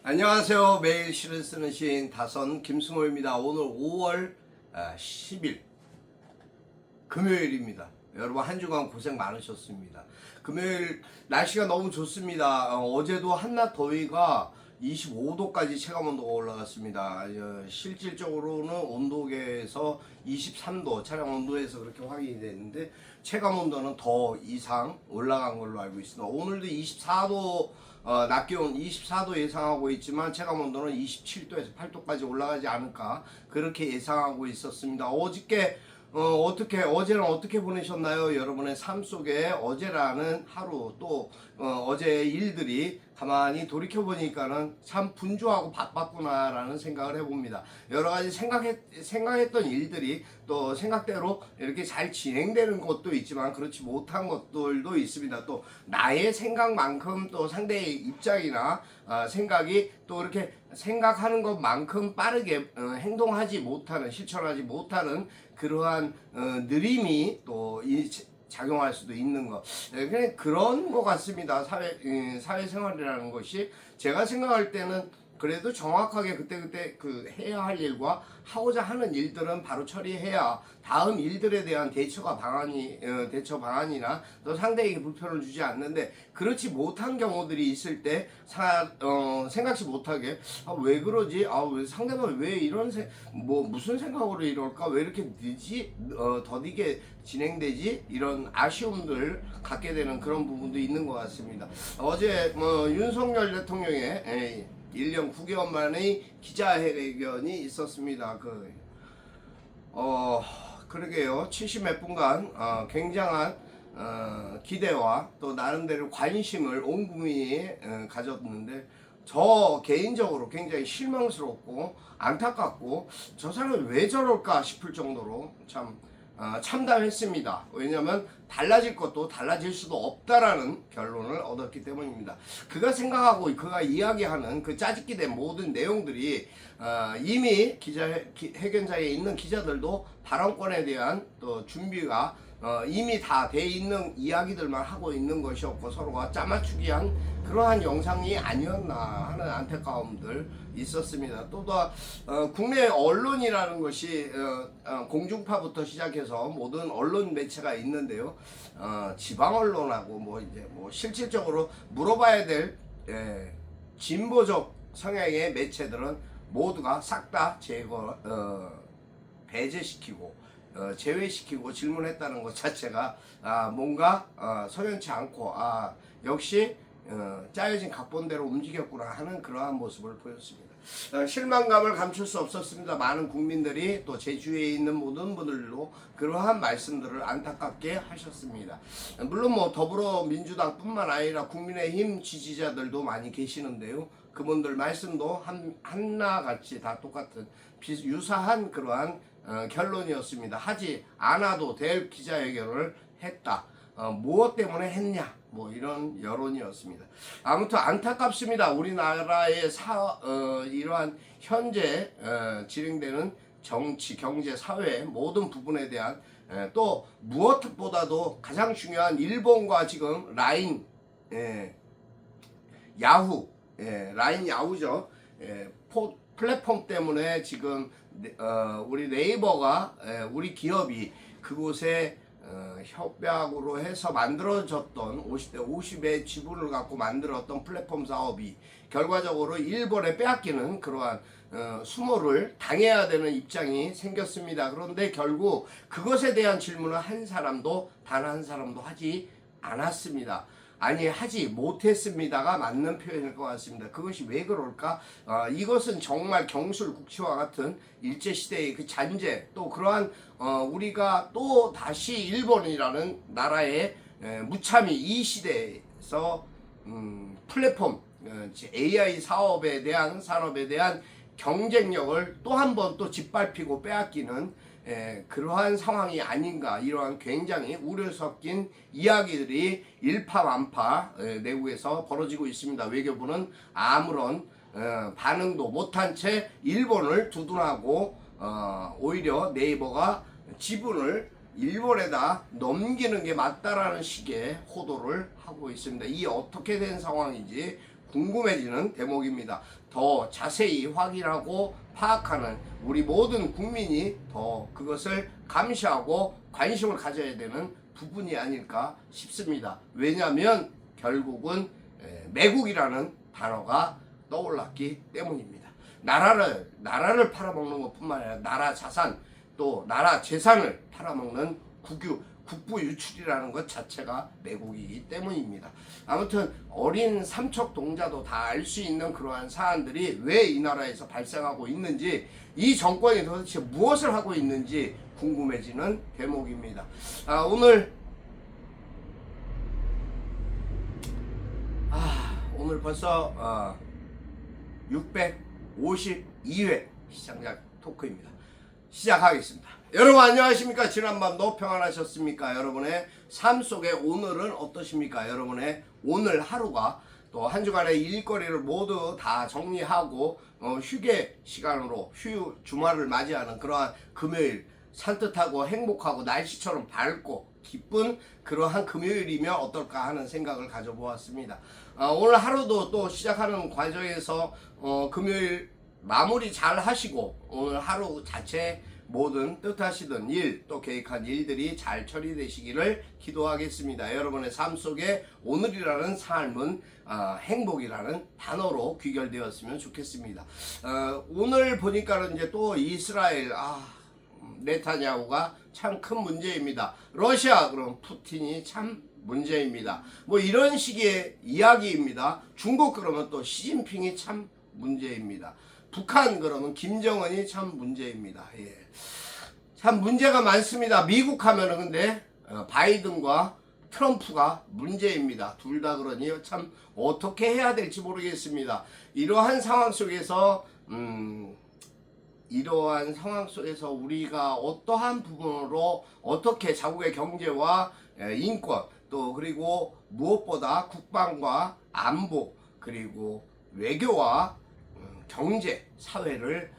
안녕하세요. 매일 시를 쓰는 시인 다선 김승호입니다. 오늘 5월 10일 금요일입니다. 여러분 한 주간 고생 많으셨습니다. 금요일 날씨가 너무 좋습니다. 어제도 한낮 더위가 25도까지 체감온도가 올라갔습니다. 실질적으로는 온도계에서 23도 차량 온도에서 그렇게 확인이 됐는데 체감온도는 더 이상 올라간 걸로 알고 있습니다. 오늘도 24도 낮 기온 24도 예상하고 있지만 체감온도는 27도에서 8도까지 올라가지 않을까 그렇게 예상하고 있었습니다. 어제는 어떻게 보내셨나요? 여러분의 삶 속에 어제라는 하루 또 어제의 일들이 가만히 돌이켜보니까는 참 분주하고 바빴구나라는 생각을 해봅니다. 여러 가지 생각했던 일들이 또 생각대로 이렇게 잘 진행되는 것도 있지만 그렇지 못한 것들도 있습니다. 또 나의 생각만큼 또 상대의 입장이나 생각이 또 이렇게 생각하는 것만큼 빠르게 행동하지 못하는, 실천하지 못하는 그러한 느림이 또 작용할 수도 있는 것. 그냥 그런 것 같습니다. 사회생활이라는 것이 제가 생각할 때는 그래도 정확하게 그때그때 해야 할 일과 하고자 하는 일들은 바로 처리해야 다음 일들에 대한 대처 방안이나 또 상대에게 불편을 주지 않는데 그렇지 못한 경우들이 있을 때 생각지 못하게 왜 그러지? 왜 상대방 왜 이런 무슨 생각으로 이럴까? 왜 이렇게 더디게 진행되지? 이런 아쉬움들 갖게 되는 그런 부분도 있는 것 같습니다. 어제 윤석열 대통령의 1년 9개월 만에 기자회견이 있었습니다. 그러게요. 70몇 분간 굉장한 기대와 또 나름대로 관심을 온 국민이 가졌는데 저 개인적으로 굉장히 실망스럽고 안타깝고 저 사람이 왜 저럴까 싶을 정도로 참 참담했습니다. 왜냐하면 달라질 것도 달라질 수도 없다라는 결론을 얻었기 때문입니다. 그가 생각하고 그가 이야기하는 그 짜깁기 된 모든 내용들이 이미 회견장에 있는 기자들도 발언권에 대한 또 준비가 이미 다 돼 있는 이야기들만 하고 있는 것이었고 서로가 짜맞추기한 그러한 영상이 아니었나 하는 안타까움들 있었습니다. 또 국내 언론이라는 것이 공중파부터 시작해서 모든 언론 매체가 있는데요. 지방 언론하고 실질적으로 물어봐야 될 진보적 성향의 매체들은 모두가 싹 다 배제시키고 제외시키고 질문했다는 것 자체가 뭔가 석연치 않고 역시 짜여진 각본대로 움직였구나 하는 그러한 모습을 보였습니다. 실망감을 감출 수 없었습니다. 많은 국민들이 또 제주에 있는 모든 분들도 그러한 말씀들을 안타깝게 하셨습니다. 물론 더불어민주당뿐만 아니라 국민의힘 지지자들도 많이 계시는데요. 그분들 말씀도 하나같이 다 똑같은 유사한 그러한 결론이었습니다. 하지 않아도 될 기자회견을 했다. 무엇 때문에 했냐? 이런 여론이었습니다. 아무튼 안타깝습니다. 우리나라의 이러한 현재 진행되는 정치, 경제, 사회 모든 부분에 대한 또 무엇보다도 가장 중요한 일본과 지금 라인 야후죠. 플랫폼 때문에 지금 우리 네이버가 우리 기업이 그곳에 협약으로 해서 만들어졌던 50대 50의 지분을 갖고 만들었던 플랫폼 사업이 결과적으로 일본에 빼앗기는 그러한 수모를 당해야 되는 입장이 생겼습니다. 그런데 결국 그것에 대한 질문을 단 한 사람도 하지 않았습니다. 하지 못했습니다가 맞는 표현일 것 같습니다. 그것이 왜 그럴까? 이것은 정말 경술국치와 같은 일제시대의 그 잔재, 또 그러한 우리가 또 다시 일본이라는 나라의 무참히 이 시대에서 플랫폼, AI 산업에 대한 경쟁력을 또 한 번 또 짓밟히고 빼앗기는 그러한 상황이 아닌가, 이러한 굉장히 우려 섞인 이야기들이 일파만파 내국에서 벌어지고 있습니다. 외교부는 아무런 반응도 못한 채 일본을 두둔하고 오히려 네이버가 지분을 일본에다 넘기는 게 맞다라는 식의 호도를 하고 있습니다. 이 어떻게 된 상황인지 궁금해지는 대목입니다. 더 자세히 확인하고 파악하는 우리 모든 국민이 더 그것을 감시하고 관심을 가져야 되는 부분이 아닐까 싶습니다. 왜냐하면 결국은 매국이라는 단어가 떠올랐기 때문입니다. 나라를 팔아먹는 것뿐만 아니라 나라 자산 또 나라 재산을 팔아먹는 국부 유출이라는 것 자체가 매국이기 때문입니다. 아무튼 어린 삼척동자도 다 알 수 있는 그러한 사안들이 왜 이 나라에서 발생하고 있는지, 이 정권이 도대체 무엇을 하고 있는지 궁금해지는 대목입니다. 오늘 벌써 652회 시장작 토크입니다. 시작하겠습니다. 여러분 안녕하십니까? 지난밤도 평안하셨습니까? 여러분의 삶 속에 오늘은 어떠십니까? 여러분의 오늘 하루가 또 한 주간의 일거리를 모두 다 정리하고 휴게 시간으로 주말을 맞이하는 그러한 금요일, 산뜻하고 행복하고 날씨처럼 밝고 기쁜 그러한 금요일이면 어떨까 하는 생각을 가져보았습니다. 오늘 하루도 또 시작하는 과정에서 금요일 마무리 잘 하시고 오늘 하루 자체 모든 뜻하시던 일 또 계획한 일들이 잘 처리되시기를 기도하겠습니다. 여러분의 삶 속에 오늘이라는 삶은 행복이라는 단어로 귀결되었으면 좋겠습니다. 오늘 보니까는 이제 또 이스라엘 네타냐후가 참 큰 문제입니다. 러시아 그럼 푸틴이 참 문제입니다. 뭐 이런 식의 이야기입니다. 중국 그러면 또 시진핑이 참 문제입니다. 북한 그러면 김정은이 참 문제입니다. 예. 참 문제가 많습니다. 미국 하면은 근데 바이든과 트럼프가 문제입니다. 둘 다 그러니 참 어떻게 해야 될지 모르겠습니다. 이러한 상황 속에서 우리가 어떠한 부분으로 어떻게 자국의 경제와 인권 또 그리고 무엇보다 국방과 안보 그리고 외교와 경제, 사회를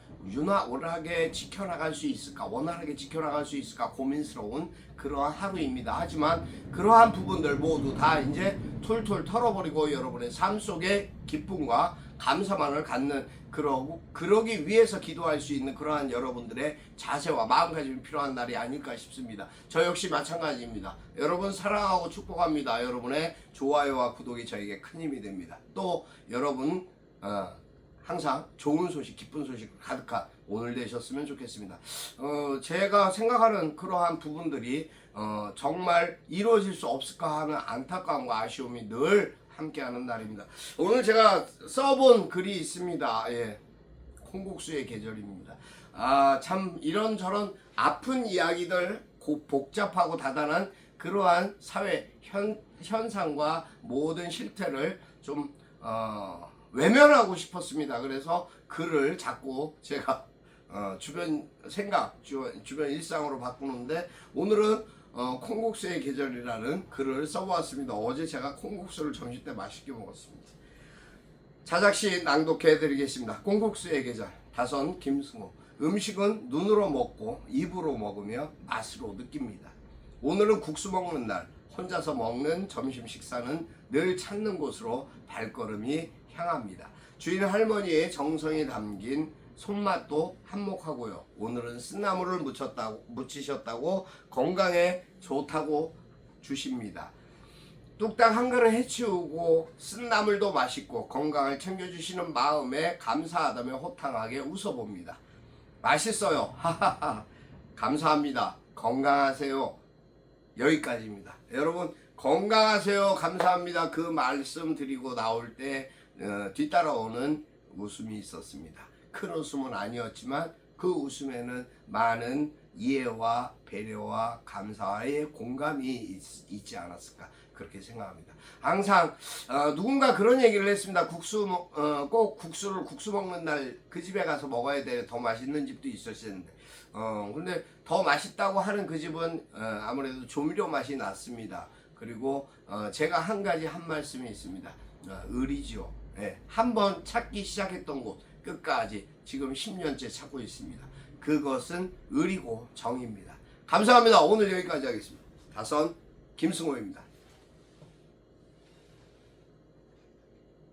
원활하게 지켜나갈 수 있을까 고민스러운 그러한 하루입니다. 하지만 그러한 부분들 모두 다 이제 툴툴 털어버리고 여러분의 삶 속에 기쁨과 감사만을 갖는 그러기 위해서 기도할 수 있는 그러한 여러분들의 자세와 마음가짐이 필요한 날이 아닐까 싶습니다. 저 역시 마찬가지입니다. 여러분 사랑하고 축복합니다. 여러분의 좋아요와 구독이 저에게 큰 힘이 됩니다. 또 여러분 항상 좋은 소식, 기쁜 소식 가득한 오늘 되셨으면 좋겠습니다. 제가 생각하는 그러한 부분들이 정말 이루어질 수 없을까 하는 안타까움과 아쉬움이 늘 함께하는 날입니다. 오늘 제가 써본 글이 있습니다. 예, 콩국수의 계절입니다. 참 이런저런 아픈 이야기들, 복잡하고 다단한 그러한 사회 현상과 모든 실태를 좀 외면하고 싶었습니다. 그래서 글을 자꾸 제가 주변 생각, 주변 일상으로 바꾸는데 오늘은 콩국수의 계절이라는 글을 써보았습니다. 어제 제가 콩국수를 점심 때 맛있게 먹었습니다. 자작시 낭독해 드리겠습니다. 콩국수의 계절, 다선 김승호. 음식은 눈으로 먹고 입으로 먹으며 맛으로 느낍니다. 오늘은 국수 먹는 날, 혼자서 먹는 점심 식사는 늘 찾는 곳으로 발걸음이 향합니다. 주인 할머니의 정성이 담긴 손맛도 한몫하고요. 오늘은 쓴나물을 무치셨다고 건강에 좋다고 주십니다. 뚝딱 한 그릇 해치우고 쓴나물도 맛있고 건강을 챙겨주시는 마음에 감사하다며 호탕하게 웃어봅니다. 맛있어요. 하하하. 감사합니다. 건강하세요. 여기까지입니다. 여러분 건강하세요. 감사합니다. 그 말씀 드리고 나올 때 뒤따라오는 웃음이 있었습니다. 큰 웃음은 아니었지만 그 웃음에는 많은 이해와 배려와 감사의 공감이 있지 않았을까 그렇게 생각합니다. 항상 누군가 그런 얘기를 했습니다. 꼭 국수 먹는 날 그 집에 가서 먹어야 돼. 더 맛있는 집도 있었는데 근데 더 맛있다고 하는 그 집은 아무래도 조미료 맛이 났습니다. 그리고 제가 한 말씀이 있습니다. 의리지요. 네, 한번 찾기 시작했던 곳 끝까지 지금 10년째 찾고 있습니다. 그것은 의리고 정입니다. 감사합니다. 오늘 여기까지 하겠습니다. 다선 김승호입니다.